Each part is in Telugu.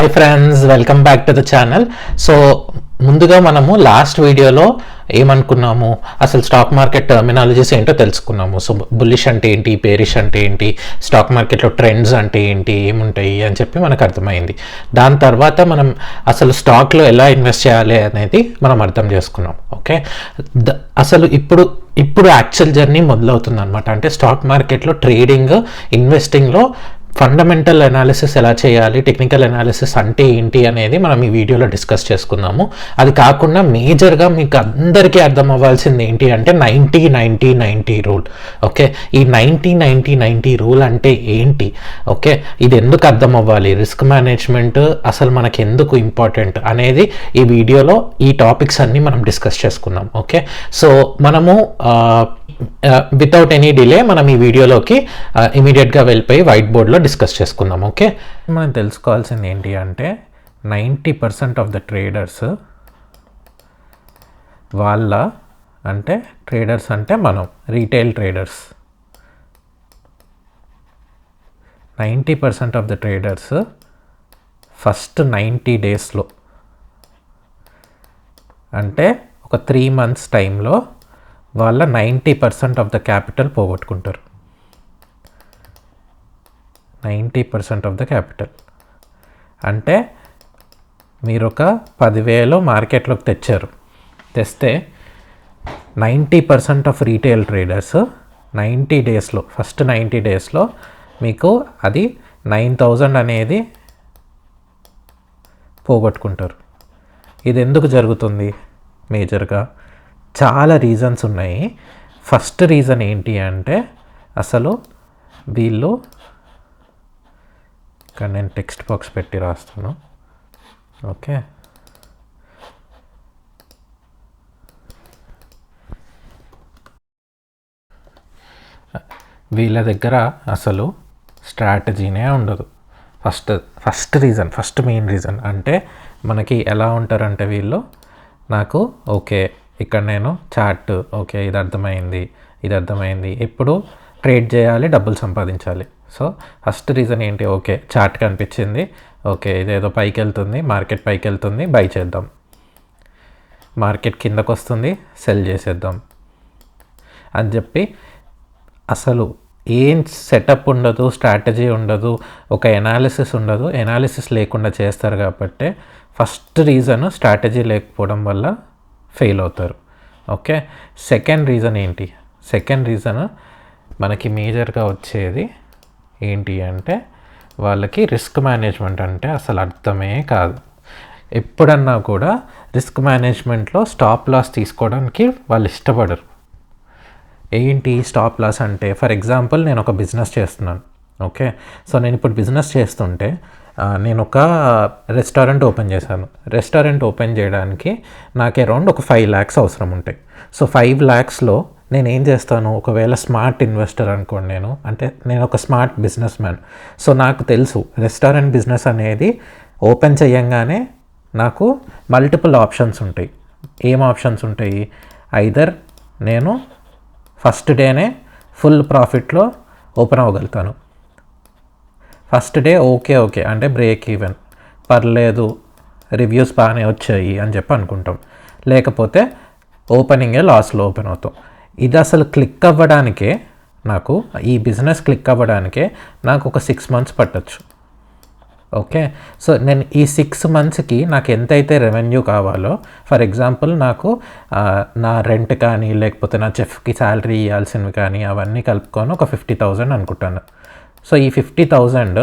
Hi friends, welcome back to the channel. So ముందుగా మనము లాస్ట్ వీడియోలో ఏమనుకున్నాము, అసలు స్టాక్ మార్కెట్ టర్మినాలజీస్ ఏంటో తెలుసుకున్నాము. సో బుల్లిష్ అంటే ఏంటి, బేరిష్ అంటే ఏంటి, స్టాక్ మార్కెట్లో ట్రెండ్స్ అంటే ఏంటి, ఏముంటాయి అని చెప్పి మనకు అర్థమైంది. దాని తర్వాత మనం అసలు స్టాక్లో ఎలా ఇన్వెస్ట్ చేయాలి అనేది మనం అర్థం చేసుకున్నాం. ఓకే, అసలు ఇప్పుడు యాక్చువల్ జర్నీ మొదలవుతుంది అనమాట. అంటే స్టాక్ మార్కెట్లో ట్రేడింగ్, ఇన్వెస్టింగ్లో ఫండమెంటల్ అనాలిసిస్ ఎలా చేయాలి, టెక్నికల్ అనాలిసిస్ అంటే ఏంటి అనేది మనం ఈ వీడియోలో డిస్కస్ చేసుకుందాము. అది కాకుండా మేజర్గా మీకు అందరికీ అర్థం అవ్వాల్సింది ఏంటి అంటే 90-90-90 రూల్. ఓకే, ఈ 90-90-90 రూల్ అంటే ఏంటి, ఓకే, ఇది ఎందుకు అర్థం అవ్వాలి, రిస్క్ మేనేజ్మెంట్ అసలు మనకి ఎందుకు ఇంపార్టెంట్ అనేది ఈ వీడియోలో ఈ టాపిక్స్ అన్నీ మనం డిస్కస్ చేసుకుందాం. ఓకే, సో మనము వితౌట్ ఎనీ డిలే మనం ఈ వీడియోలోకి ఇమీడియట్గా వెళ్ళిపోయి వైట్ బోర్డ్లో డిస్కస్ చేసుకుందాం. ఓకే, మనం తెలుసుకోవాల్సింది ఏంటి అంటే 90% ఆఫ్ ద ట్రేడర్స్ అంటే ట్రేడర్స్ అంటే మనం retail traders, 90% of the traders first 90 డేస్లో అంటే ఒక 3 months టైంలో వాళ్ళ 90% ఆఫ్ ద క్యాపిటల్ పోగొట్టుకుంటారు. 90% ఆఫ్ ద క్యాపిటల్ అంటే మీరు ఒక 10,000 మార్కెట్లోకి తెస్తే 90% ఆఫ్ రీటైల్ ట్రేడర్స్ 90 డేస్లో, ఫస్ట్ 90 డేస్లో మీకు అది 9,000 అనేది పోగొట్టుకుంటారు. ఇది ఎందుకు జరుగుతుంది? మేజర్గా చాలా రీజన్స్ ఉన్నాయి. ఫస్ట్ రీజన్ ఏంటి అంటే అసలు వీళ్ళు, ఇక్కడ నేను టెక్స్ట్ బాక్స్ పెట్టి రాస్తాను. ఓకే, వీళ్ళ దగ్గర అసలు స్ట్రాటజీనే ఉండదు. ఫస్ట్ మెయిన్ రీజన్ అంటే మనకి ఎలా ఉంటారంటే వీళ్ళు, నాకు ఓకే ఇక్కడ నేను చార్ట్, ఓకే ఇది అర్థమైంది, ఎప్పుడు ట్రేడ్ చేయాలి, డబ్బులు సంపాదించాలి. సో ఫస్ట్ రీజన్ ఏంటి, ఓకే చార్ట్ కనిపించింది, ఓకే ఇదేదో పైకి వెళ్తుంది, మార్కెట్ పైకి వెళ్తుంది, బై చేద్దాం, మార్కెట్ కిందకు వస్తుంది, సెల్ చేసేద్దాం అని చెప్పి అసలు ఏం సెటప్ ఉండదు, స్ట్రాటజీ ఉండదు, ఒక ఎనాలిసిస్ ఉండదు. ఎనాలిసిస్ లేకుండా చేస్తారు కాబట్టి ఫస్ట్ రీజన్ స్ట్రాటజీ లేకపోవడం వల్ల ఫెయిల్ అవుతారు. ఓకే, సెకండ్ రీజన్ ఏంటి, సెకండ్ రీజన్ మనకి మేజర్గా వచ్చేది ఏంటి అంటే వాళ్ళకి రిస్క్ మేనేజ్మెంట్ అంటే అసలు అర్థమే కాదు. ఎప్పుడన్నా కూడా రిస్క్ మేనేజ్మెంట్లో స్టాప్ లాస్ తీసుకోవడానికి వాళ్ళు ఇష్టపడరు. ఏంటి స్టాప్ లాస్ అంటే, ఫర్ ఎగ్జాంపుల్ నేను ఒక బిజినెస్ చేస్తున్నాను. ఓకే, సో నేను ఇప్పుడు బిజినెస్ చేస్తుంటే నేను ఒక రెస్టారెంట్ ఓపెన్ చేశాను. రెస్టారెంట్ ఓపెన్ చేయడానికి నాకు అరౌండ్ ఒక 5 lakhs అవసరం ఉంటాయి. సో 5 lakhsలో నేను ఏం చేస్తాను, ఒకవేళ స్మార్ట్ ఇన్వెస్టర్ అనుకోండి, నేను ఒక స్మార్ట్ బిజినెస్ మ్యాన్. సో నాకు తెలుసు రెస్టారెంట్ బిజినెస్ అనేది ఓపెన్ చేయంగానే నాకు మల్టిపుల్ ఆప్షన్స్ ఉంటాయి. ఏం ఆప్షన్స్ ఉంటాయి, ఐదర్ నేను ఫస్ట్ డేనే ఫుల్ ప్రాఫిట్లో ఓపెన్ అవ్వగలుగుతాను, ఫస్ట్ డే ఓకే అంటే బ్రేక్ ఈవెన్, పర్లేదు రివ్యూస్ బాగానే వచ్చాయి అని చెప్పి అనుకుంటాం, లేకపోతే ఓపెనింగే లాస్లో ఓపెన్ అవుతాం. ఇది అసలు క్లిక్ అవ్వడానికే నాకు, ఈ బిజినెస్ క్లిక్ అవ్వడానికే నాకు ఒక 6 months పట్టచ్చు. ఓకే, సో నేను ఈ 6 monthsకి నాకు ఎంతైతే రెవెన్యూ కావాలో, ఫర్ ఎగ్జాంపుల్ నాకు నా రెంట్ కానీ లేకపోతే నా చెఫ్కి శాలరీ ఇవ్వాల్సినవి కానీ అవన్నీ కలుపుకొని ఒక 50,000 అనుకుంటాను. సో ఈ 50,000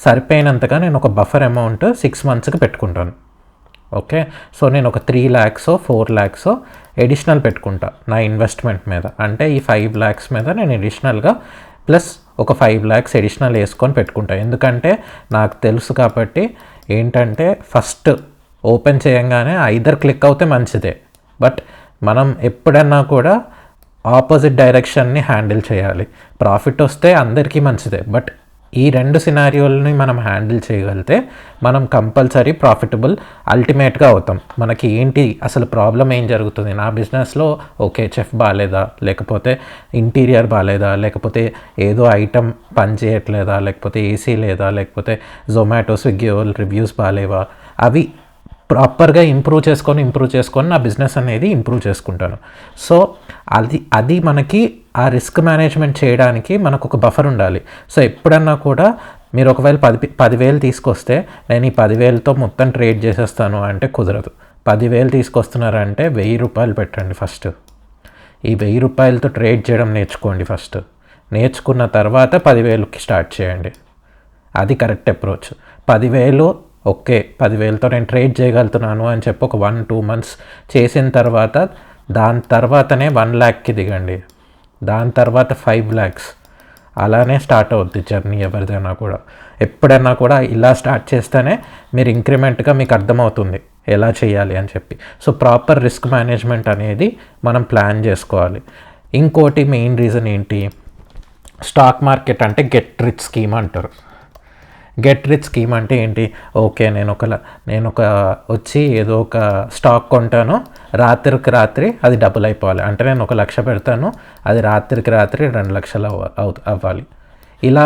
సరిపోయినంతగా నేను ఒక బఫర్ అమౌంట్ 6 monthsకి పెట్టుకుంటాను. ఓకే, సో నేను ఒక 3 lakhs 4 lakhs ఎడిషనల్ పెట్టుకుంటా నా ఇన్వెస్ట్మెంట్ మీద. అంటే ఈ 5 lakhs మీద నేను ఎడిషనల్గా ప్లస్ ఒక 5 lakhs ఎడిషనల్ వేసుకొని పెట్టుకుంటా. ఎందుకంటే నాకు తెలుసు కాబట్టి ఏంటంటే ఫస్ట్ ఓపెన్ చేయంగానే ఐదర్ క్లిక్ అవుతే మంచిదే, బట్ మనం ఎప్పుడన్నా కూడా ఆపోజిట్ డైరెక్షన్ని హ్యాండిల్ చేయాలి. ప్రాఫిట్ వస్తే అందరికీ మంచిదే, బట్ ఈ 2 సినారియోలని మనం హ్యాండిల్ చేయగలిగితే మనం కంపల్సరీ ప్రాఫిటబుల్ అల్టిమేట్గా అవుతాం. మనకి ఏంటి అసలు ప్రాబ్లం ఏం జరుగుతుంది, నా బిజినెస్లో ఓకే చెఫ్ బాగాలేదా, లేకపోతే ఇంటీరియర్ బాగాలేదా, లేకపోతే ఏదో ఐటమ్ పని చేయట్లేదా, లేకపోతే ఏసీ లేదా, లేకపోతే జొమాటో స్విగ్గీ వాళ్ళు రివ్యూస్ బాగాలేవా, అవి ప్రాపర్గా ఇంప్రూవ్ చేసుకొని నా బిజినెస్ అనేది ఇంప్రూవ్ చేసుకుంటాను. సో అది మనకి ఆ రిస్క్ మేనేజ్మెంట్ చేయడానికి మనకు ఒక బఫర్ ఉండాలి. సో ఎప్పుడన్నా కూడా మీరు ఒకవేళ 10,000 తీసుకొస్తే నేను ఈ 10,000తో మొత్తం ట్రేడ్ చేసేస్తాను అంటే కుదరదు. 10,000 తీసుకొస్తున్నారంటే 1,000 రూపాయలు పెట్టండి ఫస్ట్. ఈ 1,000 రూపాయలతో ట్రేడ్ చేయడం నేర్చుకోండి ఫస్ట్. నేర్చుకున్న తర్వాత 10,000కి స్టార్ట్ చేయండి. అది కరెక్ట్ అప్రోచ్. 10,000 ఓకే 10,000తో నేను ట్రేడ్ చేయగలుగుతున్నాను అని చెప్పి ఒక 1-2 months చేసిన తర్వాత దాని తర్వాతనే 1 lakhకి దిగండి. దాని తర్వాత 5 lakhs అలానే స్టార్ట్ అవుద్ది జర్నీ ఎవరిదైనా కూడా. ఎప్పుడైనా కూడా ఇలా స్టార్ట్ చేస్తేనే మీరు ఇంక్రిమెంట్గా మీకు అర్థమవుతుంది ఎలా చేయాలి అని చెప్పి. సో ప్రాపర్ రిస్క్ మేనేజ్మెంట్ అనేది మనం ప్లాన్ చేసుకోవాలి. ఇంకోటి మెయిన్ రీజన్ ఏంటి, స్టాక్ మార్కెట్ అంటే గెట్ రిచ్ స్కీమ్ అంటారు. గెట్ రిచ్ స్కీమ్ అంటే ఏంటి, ఓకే నేను ఒక వచ్చి ఏదో ఒక స్టాక్ కొంటాను, రాత్రికి రాత్రి అది డబుల్ అయిపోవాలి. అంటే నేను 1 లక్ష పెడతాను, అది రాత్రికి రాత్రి 2 లక్షలు అవ్వాలి. ఇలా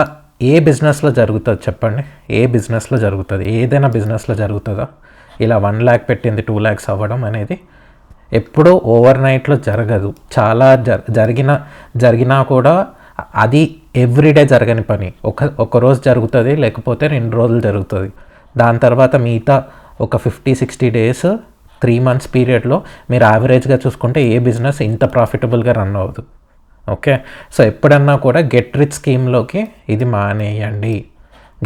ఏ బిజినెస్లో జరుగుతుంది చెప్పండి? ఏ బిజినెస్లో జరుగుతుంది? ఏదైనా బిజినెస్లో జరుగుతుందా? ఇలా 1 lakh పెట్టింది 2 lakhs అవ్వడం అనేది ఎప్పుడూ ఓవర్ నైట్లో జరగదు. చాలా జరిగినా కూడా అది ఎవ్రీడే జరగని పని. ఒక రోజు జరుగుతుంది, లేకపోతే 2 రోజులు జరుగుతుంది. దాని తర్వాత మిగతా ఒక 50-60 days 3 months పీరియడ్లో మీరు యావరేజ్గా చూసుకుంటే ఏ బిజినెస్ ఇంత ప్రాఫిటబుల్గా రన్ అవ్వదు. ఓకే, సో ఎప్పుడన్నా కూడా గెట్ రిచ్ స్కీమ్లోకి ఇది మానేయండి.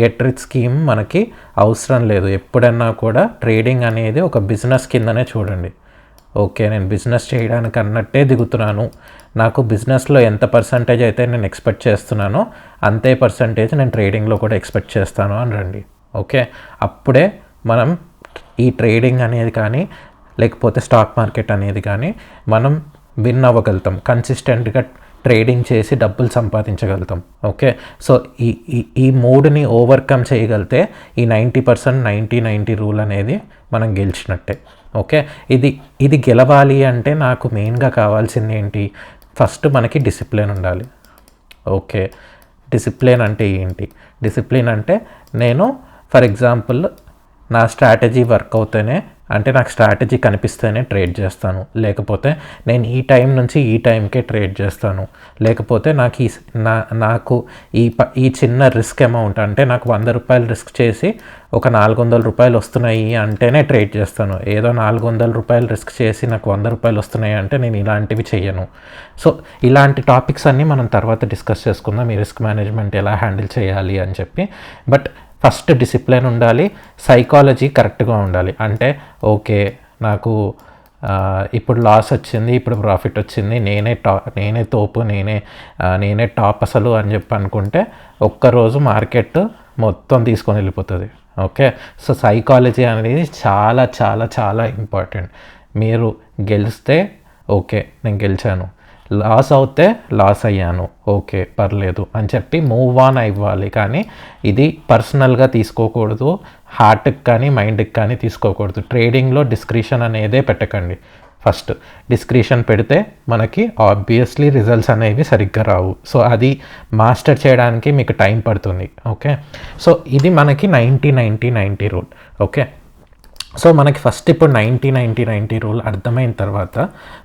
గెట్ రిచ్ స్కీమ్ మనకి అవసరం లేదు. ఎప్పుడన్నా కూడా ట్రేడింగ్ అనేది ఒక బిజినెస్ కిందనే చూడండి. ఓకే నేను బిజినెస్ చేయడానికి అన్నట్టే దిగుతున్నాను, నాకు బిజినెస్లో ఎంత పర్సంటేజ్ అయితే నేను ఎక్స్పెక్ట్ చేస్తున్నానో అంతే పర్సంటేజ్ నేను ట్రేడింగ్లో కూడా ఎక్స్పెక్ట్ చేస్తాను అని రండి. ఓకే, అప్పుడే మనం ఈ ట్రేడింగ్ అనేది కానీ లేకపోతే స్టాక్ మార్కెట్ అనేది కానీ మనం విన్ అవ్వగలుగుతాం. కన్సిస్టెంట్గా ట్రేడింగ్ చేసి డబ్బులు సంపాదించగలుగుతాం. ఓకే, సో ఈ మూడుని ఓవర్కమ్ చేయగలిగితే ఈ 90% 90-90 రూల్ అనేది మనం గెలిచినట్టే. ఓకే, ఇది గెలవాలి అంటే నాకు మెయిన్గా కావాల్సింది ఏంటి, ఫస్ట్ మనకి డిసిప్లిన్ ఉండాలి. ఓకే, డిసిప్లిన్ అంటే ఏంటి? డిసిప్లిన్ అంటే నేను ఫర్ ఎగ్జాంపుల్ నా స్ట్రాటజీ వర్క్ అవుతేనే, అంటే నాకు స్ట్రాటజీ కనిపిస్తేనే ట్రేడ్ చేస్తాను, లేకపోతే నేను ఈ టైం నుంచి ఈ టైంకే ట్రేడ్ చేస్తాను, లేకపోతే నాకు ఈ చిన్న రిస్క్ అమౌంట్ అంటే నాకు 100 రూపాయలు రిస్క్ చేసి ఒక 400 రూపాయలు వస్తున్నాయి అంటేనే ట్రేడ్ చేస్తాను. ఏదో 400 రూపాయలు రిస్క్ చేసి నాకు 100 రూపాయలు వస్తున్నాయి అంటే నేను ఇలాంటివి చెయ్యను. సో ఇలాంటి టాపిక్స్ అన్నీ మనం తర్వాత డిస్కస్ చేసుకుందాం, ఈ రిస్క్ మేనేజ్మెంట్ ఎలా హ్యాండిల్ చేయాలి అని చెప్పి. బట్ ఫస్ట్ డిసిప్లిన్ ఉండాలి, సైకాలజీ కరెక్ట్గా ఉండాలి. అంటే ఓకే నాకు ఇప్పుడు లాస్ వచ్చింది, ఇప్పుడు ప్రాఫిట్ వచ్చింది, నేనే తోపు, నేనే టాప్ అసలు అని చెప్పి అనుకుంటే ఒక్కరోజు మార్కెట్ మొత్తం తీసుకొని వెళ్ళిపోతుంది. ఓకే, సో సైకాలజీ అనేది చాలా చాలా చాలా ఇంపార్టెంట్. మీరు గెలిస్తే ఓకే నేను గెలిచాను, లాస్ అవుతే లాస్ అయ్యాను, ఓకే పర్లేదు అని చెప్పి మూవ్ ఆన్ అవ్వాలి. కానీ ఇది పర్సనల్గా తీసుకోకూడదు, హార్ట్కి కానీ మైండ్కి కానీ తీసుకోకూడదు. ట్రేడింగ్లో డిస్క్రిషన్ అనేదే పెట్టకండి. ఫస్ట్ డిస్క్రిషన్ పెడితే మనకి ఆబ్వియస్లీ రిజల్ట్స్ అనేవి సరిగ్గా రావు. సో అది మాస్టర్ చేయడానికి మీకు టైం పడుతుంది. ఓకే, సో ఇది మనకి 90-90-90 రూల్. ఓకే, సో మనకి ఫస్ట్ ఇప్పుడు 90-90-90 రూల్ అర్థమైన తర్వాత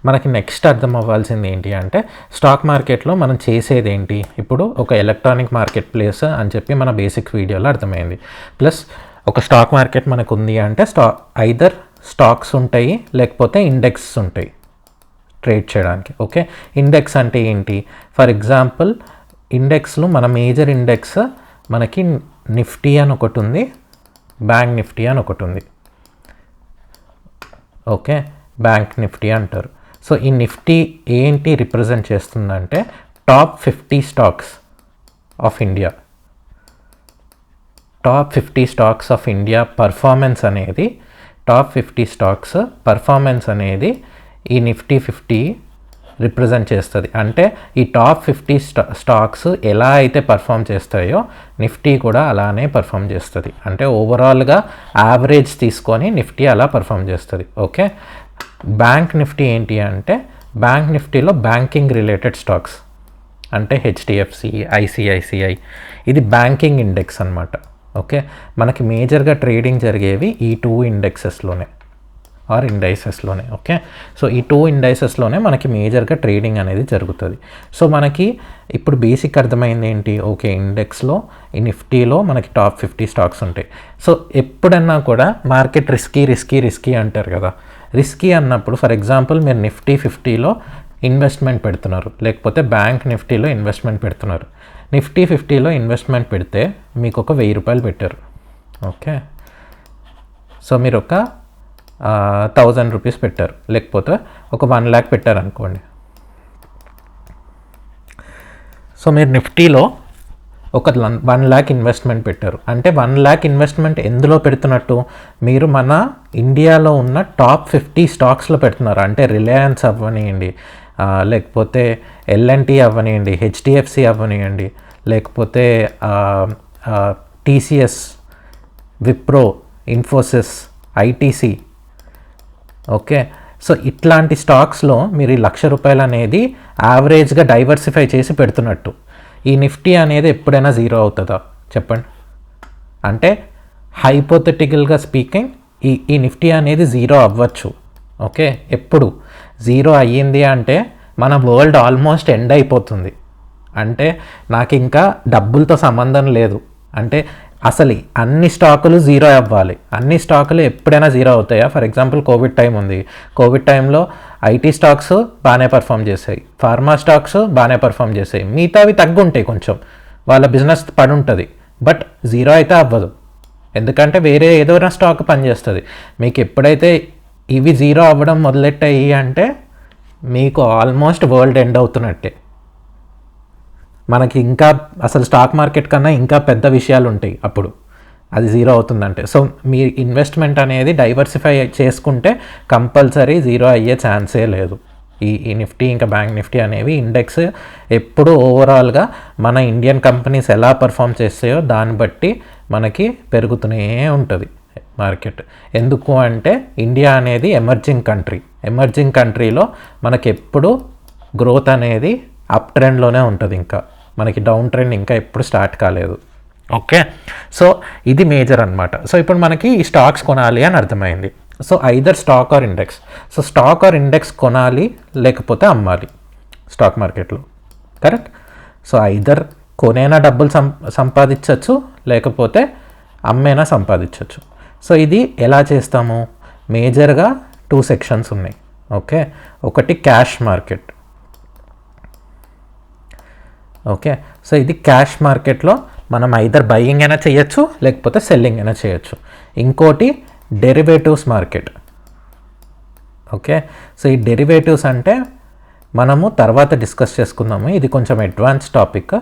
మనకి నెక్స్ట్ అర్థం అవ్వాల్సింది ఏంటి అంటే స్టాక్ మార్కెట్లో మనం చేసేది ఏంటి. ఇప్పుడు ఒక ఎలక్ట్రానిక్ మార్కెట్ ప్లేస్ అని చెప్పి మన బేసిక్ వీడియోలో అర్థమైంది. ప్లస్ ఒక స్టాక్ మార్కెట్ మనకు ఉంది అంటే ఐదర్ స్టాక్స్ ఉంటాయి లేకపోతే ఇండెక్స్ ఉంటాయి ట్రేడ్ చేయడానికి. ఓకే, ఇండెక్స్ అంటే ఏంటి? ఫర్ ఎగ్జాంపుల్ ఇండెక్స్లో మన మేజర్ ఇండెక్స్ మనకి నిఫ్టీ అని ఒకటి ఉంది, బ్యాంక్ నిఫ్టీ అని ఒకటి ఉంది. ఓకే, బ్యాంక్ నిఫ్టీ అంటారు. సో ఈ నిఫ్టీ ఏంటి రిప్రజెంట్ చేస్తుందంటే top 50 stocks of India. Top 50 stocks of India performance అనేది, టాప్ 50 స్టాక్స్ పర్ఫార్మెన్స్ అనేది ఈ నిఫ్టీ 50 రిప్రజెంట్ చేస్తుంది. అంటే ఈ టాప్ 50 స్టాక్స్ ఎలా అయితే పర్ఫామ్ చేస్తాయో నిఫ్టీ కూడా అలానే పర్ఫామ్ చేస్తుంది. అంటే ఓవరాల్గా యావరేజ్ తీసుకొని నిఫ్టీ అలా పర్ఫామ్ చేస్తుంది. ఓకే, బ్యాంక్ నిఫ్టీ ఏంటి అంటే బ్యాంక్ నిఫ్టీలో బ్యాంకింగ్ రిలేటెడ్ స్టాక్స్ అంటే హెచ్డిఎఫ్సి, ఐసిఐసిఐ, ఇది బ్యాంకింగ్ ఇండెక్స్ అనమాట. ఓకే, మనకి మేజర్గా ట్రేడింగ్ జరిగేవి ఈ 2 ఇండెక్సెస్లోనే ఆర్ ఇండైసెస్లోనే. ఓకే, సో ఈ 2 ఇండైసెస్లోనే మనకి మేజర్గా ట్రేడింగ్ అనేది జరుగుతుంది. సో మనకి ఇప్పుడు బేసిక్ అర్థమైంది ఏంటి, ఓకే ఇండెక్స్లో ఈ నిఫ్టీలో మనకి టాప్ 50 స్టాక్స్ ఉంటాయి. సో ఎప్పుడన్నా కూడా మార్కెట్ రిస్కీ అంటారు కదా, రిస్కీ అన్నప్పుడు ఫర్ ఎగ్జాంపుల్ మీరు నిఫ్టీ 50లో ఇన్వెస్ట్మెంట్ పెడుతున్నారు, లేకపోతే బ్యాంక్ నిఫ్టీలో ఇన్వెస్ట్మెంట్ పెడుతున్నారు. నిఫ్టీ 50లో ఇన్వెస్ట్మెంట్ పెడితే మీకు ఒక 1000 రూపాయలు పెట్టారు. ఓకే, సో మీరు ఒక 1000 రూపీస్ పెట్టారు, లేకపోతే ఒక 1 lakh పెట్టారు అనుకోండి. సో మీరు నిఫ్టీలో ఒక 1 lakh ఇన్వెస్ట్మెంట్ పెట్టారు. అంటే 1 lakh ఇన్వెస్ట్మెంట్ ఎందులో పెడుతున్నట్టు, మీరు మన ఇండియాలో ఉన్న టాప్ 50 స్టాక్స్లో పెడుతున్నారు. అంటే రిలయన్స్ అవ్వనివ్వండి, లేకపోతే ఎల్ఎన్టీ అవ్వనివ్వండి, హెచ్డిఎఫ్సి అవ్వనివ్వండి, లేకపోతే TCS, Wipro, Infosys, ITC. Okay, so ఇట్లాంటి స్టాక్స్లో మీరు ఈ 1,00,000 రూపాయలు అనేది యావరేజ్గా డైవర్సిఫై చేసి పెడుతున్నట్టు. ఈ నిఫ్టీ అనేది ఎప్పుడైనా జీరో అవుతుందా చెప్పండి? అంటే హైపోథెటికల్గా స్పీకింగ్ ఈ నిఫ్టీ అనేది జీరో అవ్వచ్చు. ఓకే, ఎప్పుడు జీరో అయ్యింది అంటే మన వరల్డ్ ఆల్మోస్ట్ ఎండ్ అయిపోతుంది. అంటే నాకు ఇంకా డబ్బులతో సంబంధం లేదు, అంటే అసలు అన్ని స్టాకులు జీరో అవ్వాలి. అన్ని స్టాకులు ఎప్పుడైనా జీరో అవుతాయా? ఫర్ ఎగ్జాంపుల్ కోవిడ్ టైం ఉంది, కోవిడ్ టైంలో ఐటీ స్టాక్స్ బాగానే పర్ఫామ్ చేసాయి, ఫార్మా స్టాక్స్ బాగానే పర్ఫామ్ చేసాయి, మిగతావి తగ్గుంటాయి, కొంచెం వాళ్ళ బిజినెస్ పడి ఉంటుంది, బట్ జీరో అయితే అవ్వదు. ఎందుకంటే వేరే ఏదైనా స్టాక్ పనిచేస్తుంది. మీకు ఎప్పుడైతే ఇవి జీరో అవ్వడం మొదలెట్టాయి అంటే మీకు ఆల్మోస్ట్ వరల్డ్ ఎండ్ అవుతున్నట్టే. మనకి ఇంకా అసలు స్టాక్ మార్కెట్ కన్నా ఇంకా పెద్ద విషయాలు ఉంటాయి అప్పుడు అది జీరో అవుతుందంటే. సో మీ ఇన్వెస్ట్మెంట్ అనేది డైవర్సిఫై చేసుకుంటే కంపల్సరీ జీరో అయ్యే ఛాన్సే లేదు. ఈ నిఫ్టీ ఇంకా బ్యాంక్ నిఫ్టీ అనేవి ఇండెక్స్ ఎప్పుడు ఓవరాల్గా మన ఇండియన్ కంపెనీస్ ఎలా పర్ఫామ్ చేస్తాయో దాన్ని బట్టి మనకి పెరుగుతూనే ఉంటుంది మార్కెట్. ఎందుకు అంటే ఇండియా అనేది ఎమర్జింగ్ కంట్రీలో మనకి ఎప్పుడు గ్రోత్ అనేది అప్ ట్రెండ్లోనే ఉంటుంది, ఇంకా మనకి డౌన్ ట్రెండ్ ఇంకా ఎప్పుడు స్టార్ట్ కాలేదు. ఓకే, సో ఇది మేజర్ అనమాట. సో ఇప్పుడు మనకి ఈ స్టాక్స్ కొనాలి అని అర్థమైంది. So either stock or index. So stock or index కొనాలి లేకపోతే అమ్మాలి స్టాక్ మార్కెట్లో, కరెక్ట్? సో ఐదర్ కొనైనా డబ్బులు సంపాదించవచ్చు, లేకపోతే అమ్మేనా సంపాదించవచ్చు. సో ఇది ఎలా చేస్తాము? మేజర్గా 2 సెక్షన్స్ ఉన్నాయి. ఓకే, ఒకటి క్యాష్ మార్కెట్. ఓకే, సో ఇది క్యాష్ మార్కెట్లో మనం ఐదర్ బయింగ్ అయినా చేయొచ్చు, లేకపోతే సెల్లింగ్ అయినా చేయొచ్చు. ఇంకోటి డెరివేటివ్స్ మార్కెట్. ఓకే, సో ఈ డెరివేటివ్స్ అంటే మనము తర్వాత డిస్కస్ చేసుకుందాము, ఇది కొంచెం అడ్వాన్స్ టాపిక్.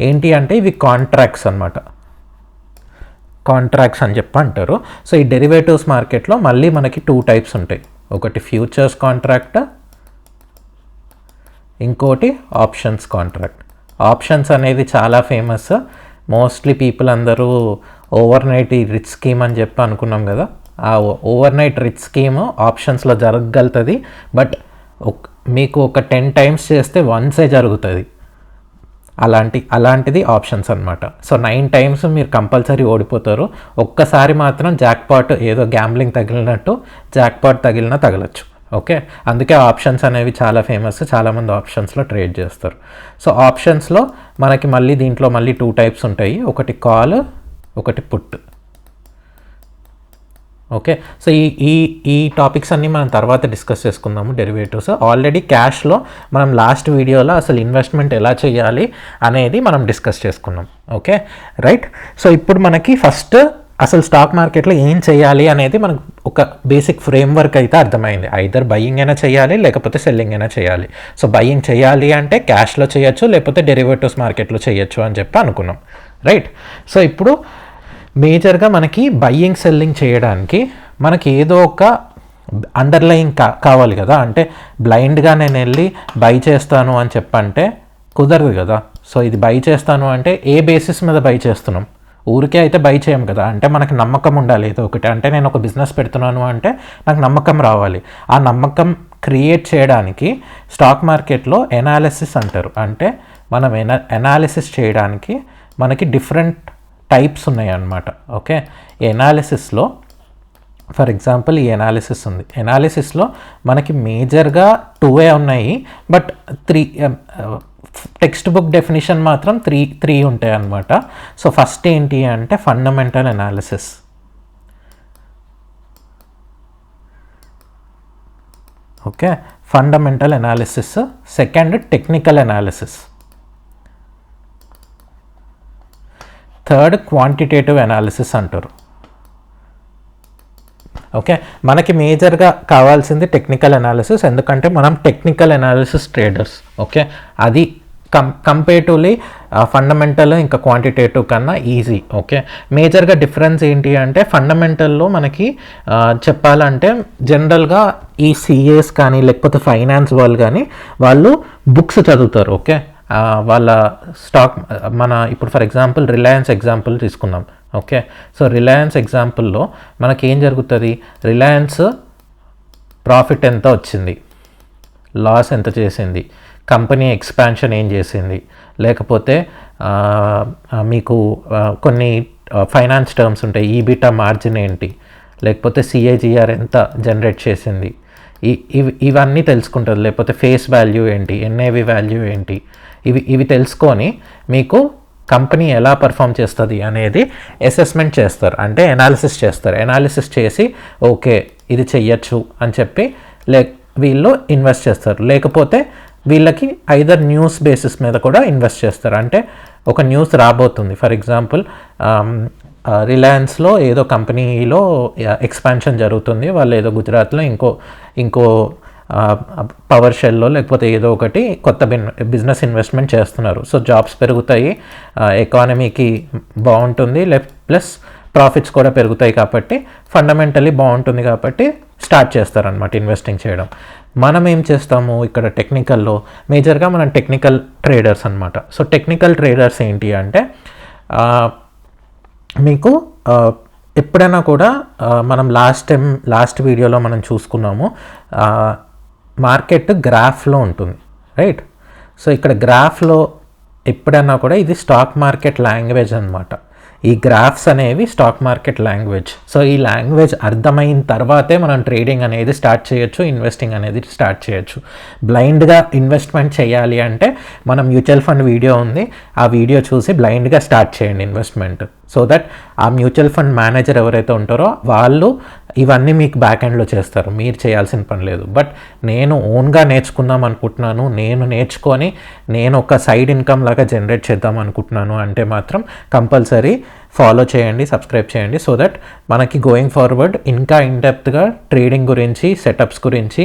ఏంటి అంటే ఇవి కాంట్రాక్ట్స్ అనమాట, కాంట్రాక్ట్స్ అని చెప్పి అంటారు. సో ఈ డెరివేటివ్స్ మార్కెట్లో మళ్ళీ మనకి 2 టైప్స్ ఉంటాయి. ఒకటి ఫ్యూచర్స్ కాంట్రాక్ట్, ఇంకోటి ఆప్షన్స్ కాంట్రాక్ట్. ఆప్షన్స్ అనేది చాలా ఫేమస్, మోస్ట్లీ పీపుల్ అందరూ ఓవర్ నైట్ ఈ రిచ్ స్కీమ్ అని చెప్పి అనుకున్నాం కదా, ఆ ఓవర్ నైట్ రిచ్ స్కీమ్ ఆప్షన్స్లో జరగగలుగుతుంది. బట్ మీకు ఒక 10 times చేస్తే వన్సే జరుగుతుంది. అలాంటిది ఆప్షన్స్ అనమాట. సో 9 times మీరు కంపల్సరీ ఓడిపోతారు. ఒక్కసారి మాత్రం జాక్పాట్, ఏదో గ్యాంబ్లింగ్ తగిలినట్టు జాక్పాట్ తగిలినా తగలచ్చు. ఓకే, అందుకే ఆప్షన్స్ అనేవి చాలా ఫేమస్, చాలామంది ఆప్షన్స్లో ట్రేడ్ చేస్తారు. సో ఆప్షన్స్లో మనకి మళ్ళీ దీంట్లో మళ్ళీ 2 types ఉంటాయి, ఒకటి కాల్, ఒకటి పుట్. ఓకే, సో ఈ టాపిక్స్ అన్నీ మనం తర్వాత డిస్కస్ చేసుకుందాము. డెరివేటివ్స్ ఆల్రెడీ క్యాష్లో మనం లాస్ట్ వీడియోలో అసలు ఇన్వెస్ట్మెంట్ ఎలా చేయాలి అనేది మనం డిస్కస్ చేసుకున్నాం. Okay right. సో ఇప్పుడు మనకి ఫస్ట్ అసలు స్టాక్ మార్కెట్లో ఏం చేయాలి అనేది మనకు ఒక బేసిక్ ఫ్రేమ్వర్క్ అయితే అర్థమైంది. ఐదర్ బయింగ్ అయినా చేయాలి, లేకపోతే సెల్లింగ్ అయినా చేయాలి. సో బయింగ్ చేయాలి అంటే క్యాష్లో చేయొచ్చు, లేకపోతే డెరివేటివ్స్ మార్కెట్లో చేయొచ్చు అని చెప్పి అనుకున్నాం, రైట్. సో ఇప్పుడు మేజర్గా మనకి బయ్యింగ్ సెల్లింగ్ చేయడానికి మనకి ఏదో ఒక అండర్లయింగ్ కావాలి కదా. అంటే బ్లైండ్గా నేను వెళ్ళి బై చేస్తాను అని చెప్పంటే కుదరదు కదా. సో ఇది బై చేస్తాను అంటే ఏ బేసిస్ మీద బై చేస్తున్నాం, ఊరికే అయితే బై చేయం కదా. అంటే మనకు నమ్మకం ఉండాలి ఏదో ఒకటి. అంటే నేను ఒక బిజినెస్ పెడుతున్నాను అంటే నాకు నమ్మకం రావాలి. ఆ నమ్మకం క్రియేట్ చేయడానికి స్టాక్ మార్కెట్లో ఎనాలిసిస్ అంటారు. అంటే మనం ఎనాలిసిస్ చేయడానికి మనకి డిఫరెంట్ టైప్స్ ఉన్నాయి అన్నమాట. ఓకే, ఎనాలిసిస్లో ఫర్ ఎగ్జాంపుల్ ఈ ఎనాలిసిస్ ఉంది. ఎనాలిసిస్లో మనకి మేజర్గా 2 ఉన్నాయి, బట్ 3 టెక్స్ట్ బుక్ డెఫినేషన్ మాత్రం 3 ఉంటాయి అన్నమాట. సో ఫస్ట్ ఏంటి అంటే fundamental analysis. Okay, fundamental analysis. Second technical analysis. Third quantitative analysis అంటారు. ఓకే, మనకి మేజర్గా కావాల్సింది టెక్నికల్ ఎనాలిసిస్, ఎందుకంటే మనం టెక్నికల్ ఎనాలిసిస్ ట్రేడర్స్. ఓకే, అది కంపేటివ్లీ ఫండమెంటల్ ఇంకా క్వాంటిటేటివ్ కన్నా ఈజీ. ఓకే, మేజర్గా డిఫరెన్స్ ఏంటి అంటే ఫండమెంటల్లో మనకి చెప్పాలంటే జనరల్గా ఈ సిఏస్ కానీ లేకపోతే ఫైనాన్స్ వాళ్ళు కానీ వాళ్ళు బుక్స్ చదువుతారు. ఓకే, వాళ్ళ స్టాక్ మన ఇప్పుడు ఫర్ ఎగ్జాంపుల్ రిలయన్స్ ఎగ్జాంపుల్ తీసుకుందాం. ఓకే, సో రిలయన్స్ ఎగ్జాంపుల్లో మనకి ఏం జరుగుతుంది, రిలయన్స్ ప్రాఫిట్ ఎంత వచ్చింది, లాస్ ఎంత చేసింది, కంపెనీ ఎక్స్పాన్షన్ ఏం చేసింది, లేకపోతే మీకు కొన్ని ఫైనాన్స్ టర్మ్స్ ఉంటాయి, ఈబిటా మార్జిన్ ఏంటి, లేకపోతే సిఏజిఆర్ ఎంత జనరేట్ చేసింది, ఇవన్నీ తెలుసుకుంటుంది. లేకపోతే ఫేస్ వాల్యూ ఏంటి, ఎన్ఏవి వాల్యూ ఏంటి, ఇవి తెలుసుకొని మీకు కంపెనీ ఎలా పర్ఫామ్ చేస్తుంది అనేది అసెస్మెంట్ చేస్తారు. అంటే ఎనాలిసిస్ చేస్తారు. ఎనాలిసిస్ చేసి ఓకే ఇది చెయ్యొచ్చు అని చెప్పి వీళ్ళు ఇన్వెస్ట్ చేస్తారు. లేకపోతే వీళ్ళకి ఐదర్ న్యూస్ బేసిస్ మీద కూడా ఇన్వెస్ట్ చేస్తారు. అంటే ఒక న్యూస్ రాబోతుంది, ఫర్ ఎగ్జాంపుల్ రిలయన్స్లో ఏదో కంపెనీలో ఎక్స్పాన్షన్ జరుగుతుంది, వాళ్ళు ఏదో గుజరాత్లో ఇంకో పవర్ షెల్లో లేకపోతే ఏదో ఒకటి కొత్త బిజినెస్ ఇన్వెస్ట్మెంట్ చేస్తున్నారు. సో జాబ్స్ పెరుగుతాయి, ఎకానమీకి బాగుంటుంది, ప్లస్ ప్రాఫిట్స్ కూడా పెరుగుతాయి, కాబట్టి ఫండమెంటలీ బాగుంటుంది కాబట్టి స్టార్ట్ చేస్తారనమాట ఇన్వెస్టింగ్ చేయడం. మనం ఏం చేస్తాము ఇక్కడ టెక్నికల్లో, మేజర్గా మనం టెక్నికల్ ట్రేడర్స్ అనమాట. సో టెక్నికల్ ట్రేడర్స్ ఏంటి అంటే మీకు ఎప్పుడైనా కూడా మనం లాస్ట్ వీడియోలో మనం చూసుకున్నాము, మార్కెట్ గ్రాఫ్లో ఉంటుంది, రైట్. సో ఇక్కడ గ్రాఫ్లో ఎప్పుడైనా కూడా ఇది స్టాక్ మార్కెట్ లాంగ్వేజ్ అనమాట. ఈ గ్రాఫ్స్ అనేవి స్టాక్ మార్కెట్ లాంగ్వేజ్. సో ఈ లాంగ్వేజ్ అర్థమైన తర్వాతే మనం ట్రేడింగ్ అనేది స్టార్ట్ చేయొచ్చు, ఇన్వెస్టింగ్ అనేది స్టార్ట్ చేయొచ్చు. బ్లైండ్గా ఇన్వెస్ట్మెంట్ చేయాలి అంటే మన మ్యూచువల్ ఫండ్ వీడియో ఉంది, ఆ వీడియో చూసి బ్లైండ్గా స్టార్ట్ చేయండి ఇన్వెస్ట్మెంట్. సో దట్ ఆ మ్యూచువల్ ఫండ్ మేనేజర్ ఎవరైతే ఉంటారో వాళ్ళు ఇవన్నీ మీకు బ్యాక్ ఎండ్లో చేస్తారు, మీరు చేయాల్సిన పని లేదు. బట్ నేను ఓన్గా నేర్చుకుందాం అనుకుంటున్నాను, నేను నేర్చుకొని నేను ఒక సైడ్ ఇన్కమ్ లాగా జనరేట్ చేద్దాం అనుకుంటున్నాను అంటే మాత్రం కంపల్సరీ ఫాలో చేయండి, సబ్స్క్రైబ్ చేయండి. సో దట్ మనకి గోయింగ్ ఫార్వర్డ్ ఇంకా ఇన్డెప్త్గా ట్రేడింగ్ గురించి, సెటప్స్ గురించి,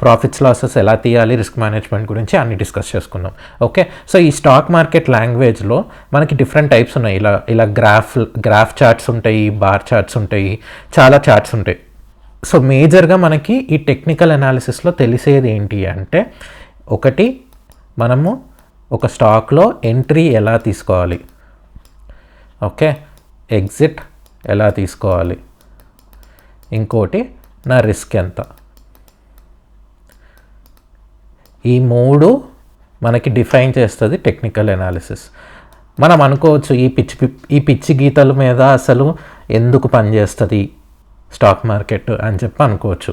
ప్రాఫిట్స్ లాసెస్ ఎలా తీయాలి, రిస్క్ మేనేజ్మెంట్ గురించి అన్ని డిస్కస్ చేసుకుందాం. ఓకే, సో ఈ స్టాక్ మార్కెట్ లాంగ్వేజ్లో మనకి డిఫరెంట్ టైప్స్ ఉన్నాయి. ఇలా గ్రాఫ్ చార్ట్స్ ఉంటాయి, బార్ చార్ట్స్ ఉంటాయి, చాలా చార్ట్స్ ఉంటాయి. సో మేజర్గా మనకి ఈ టెక్నికల్ అనాలిసిస్లో తెలిసేది ఏంటి అంటే, ఒకటి మనము ఒక స్టాక్లో ఎంట్రీ ఎలా తీసుకోవాలి, ఓకే, ఎగ్జిట్ ఎలా తీసుకోవాలి, ఇంకోటి నా రిస్క్ ఎంత. ఈ 3 మనకి డిఫైన్ చేస్తుంది టెక్నికల్ అనాలిసిస్. మనం అనుకోవచ్చు ఈ పిచ్చి గీతల మీద అసలు ఎందుకు పనిచేస్తుంది స్టాక్ మార్కెట్ అని చెప్పి అనుకోవచ్చు.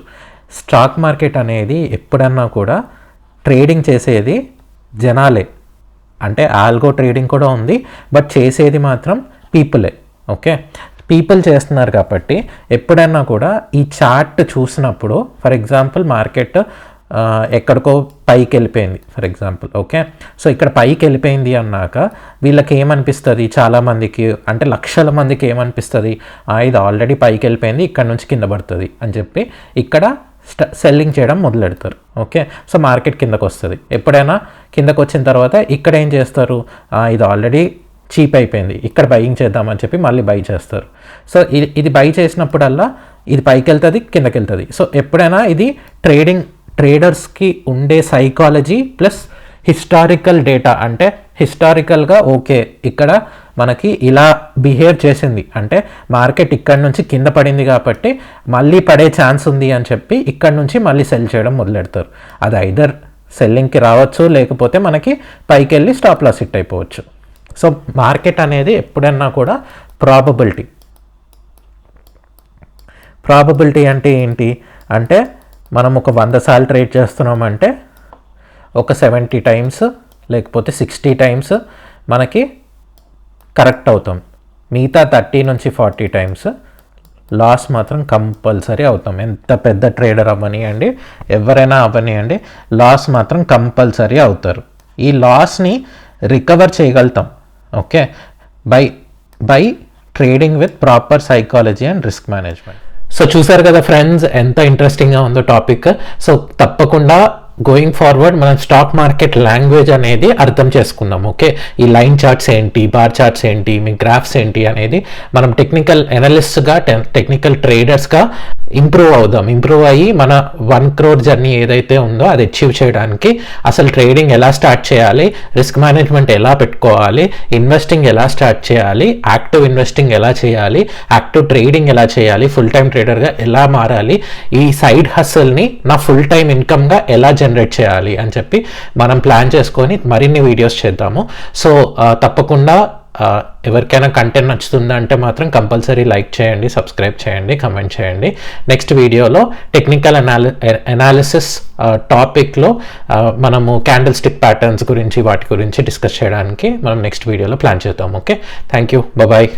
స్టాక్ మార్కెట్ అనేది ఎప్పుడన్నా కూడా ట్రేడింగ్ చేసేది జనాలే. అంటే ఆల్గో ట్రేడింగ్ కూడా ఉంది, బట్ చేసేది మాత్రం పీపులే. ఓకే, పీపుల్ చేస్తున్నారు కాబట్టి ఎప్పుడైనా కూడా ఈ చార్ట్ చూసినప్పుడు, ఫర్ ఎగ్జాంపుల్ మార్కెట్ ఎక్కడికో పైకి వెళ్ళిపోయింది ఫర్ ఎగ్జాంపుల్, ఓకే, సో ఇక్కడ పైకి వెళ్ళిపోయింది అన్నాక వీళ్ళకి ఏమనిపిస్తుంది, చాలామందికి అంటే లక్షల మందికి ఏమనిపిస్తుంది, ఇది ఆల్రెడీ పైకి వెళ్ళిపోయింది, ఇక్కడ నుంచి కింద పడుతుంది అని చెప్పి ఇక్కడ సెల్లింగ్ చేయడం మొదలెడతారు. ఓకే, సో మార్కెట్ కిందకు వస్తుంది. ఎప్పుడైనా కిందకు వచ్చిన తర్వాత ఇక్కడ ఏం చేస్తారు, ఇది ఆల్రెడీ చీప్ అయిపోయింది, ఇక్కడ బయింగ్ చేద్దామని చెప్పి మళ్ళీ బై చేస్తారు. సో ఇది బై చేసినప్పుడల్లా ఇది పైకి వెళ్తుంది, కిందకి వెళ్తుంది. సో ఎప్పుడైనా ఇది ట్రేడర్స్కి ఉండే సైకాలజీ ప్లస్ హిస్టారికల్ డేటా. అంటే హిస్టారికల్గా ఓకే ఇక్కడ మనకి ఇలా బిహేవ్ చేసింది అంటే మార్కెట్ ఇక్కడ నుంచి కింద పడింది కాబట్టి మళ్ళీ పడే ఛాన్స్ ఉంది అని చెప్పి ఇక్కడ నుంచి మళ్ళీ సెల్ చేయడం మొదలెడతారు. అది ఐదర్ సెల్లింగ్కి రావచ్చు, లేకపోతే మనకి పైకి వెళ్ళి స్టాప్ లాస్ హిట్ అయిపోవచ్చు. సో మార్కెట్ అనేది ఎప్పుడన్నా కూడా ప్రాబబిలిటీ అంటే ఏంటి అంటే మనం ఒక 100 సార్లు ట్రేడ్ చేస్తున్నామంటే ఒక 70 టైమ్స్ లేకపోతే 60 టైమ్స్ మనకి కరెక్ట్ అవుతాం. మిగతా 30 నుంచి 40 టైమ్స్ లాస్ మాత్రం కంపల్సరీ అవుతాం. ఎంత పెద్ద ట్రేడర్ అవ్వనియండి, ఎవరైనా అవ్వనియండి, లాస్ మాత్రం కంపల్సరీ అవుతారు. ఈ లాస్ని రికవర్ చేయగలుగుతాం okay by trading with proper psychology and risk management. So చూసారు కదా ఫ్రెండ్స్, ఎంత ఇంట్రెస్టింగ్గా ఉందో టాపిక్. సో తప్పకుండా గోయింగ్ ఫార్వర్డ్ మనం స్టాక్ మార్కెట్ లాంగ్వేజ్ అనేది అర్థం చేసుకుందాం. ఓకే, ఈ లైన్ చార్ట్స్ ఏంటి, బార్ చార్ట్స్ ఏంటి, మీ గ్రాఫ్స్ ఏంటి అనేది మనం టెక్నికల్ ఎనలిస్ట్గా, టెక్నికల్ ట్రేడర్స్గా ఇంప్రూవ్ అయ్యి మన 1 crore జర్నీ ఏదైతే ఉందో అది అచీవ్ చేయడానికి అసలు ట్రేడింగ్ ఎలా స్టార్ట్ చేయాలి, రిస్క్ మేనేజ్మెంట్ ఎలా పెట్టుకోవాలి, ఇన్వెస్టింగ్ ఎలా స్టార్ట్ చేయాలి, యాక్టివ్ ఇన్వెస్టింగ్ ఎలా చేయాలి, యాక్టివ్ ట్రేడింగ్ ఎలా చేయాలి, ఫుల్ టైం ట్రేడర్గా ఎలా మారాలి, ఈ సైడ్ హస్సల్ని నా ఫుల్ టైం ఇన్కమ్గా ఎలా జనరేట్ చేయాలి అని చెప్పి మనం ప్లాన్ చేసుకొని మరిన్ని వీడియోస్ చేద్దాము. సో తప్పకుండా ఎవరికైనా కంటెంట్ నచ్చుతుందా అంటే మాత్రం కంపల్సరీ లైక్ చేయండి, సబ్స్క్రైబ్ చేయండి, కమెంట్ చేయండి. నెక్స్ట్ వీడియోలో టెక్నికల్ అనాలిసిస్ టాపిక్లో మనము క్యాండిల్ స్టిక్ ప్యాటర్న్స్ గురించి వాటి గురించి డిస్కస్ చేయడానికి మనం నెక్స్ట్ వీడియోలో ప్లాన్ చేద్దాం. Okay, thank you, bye.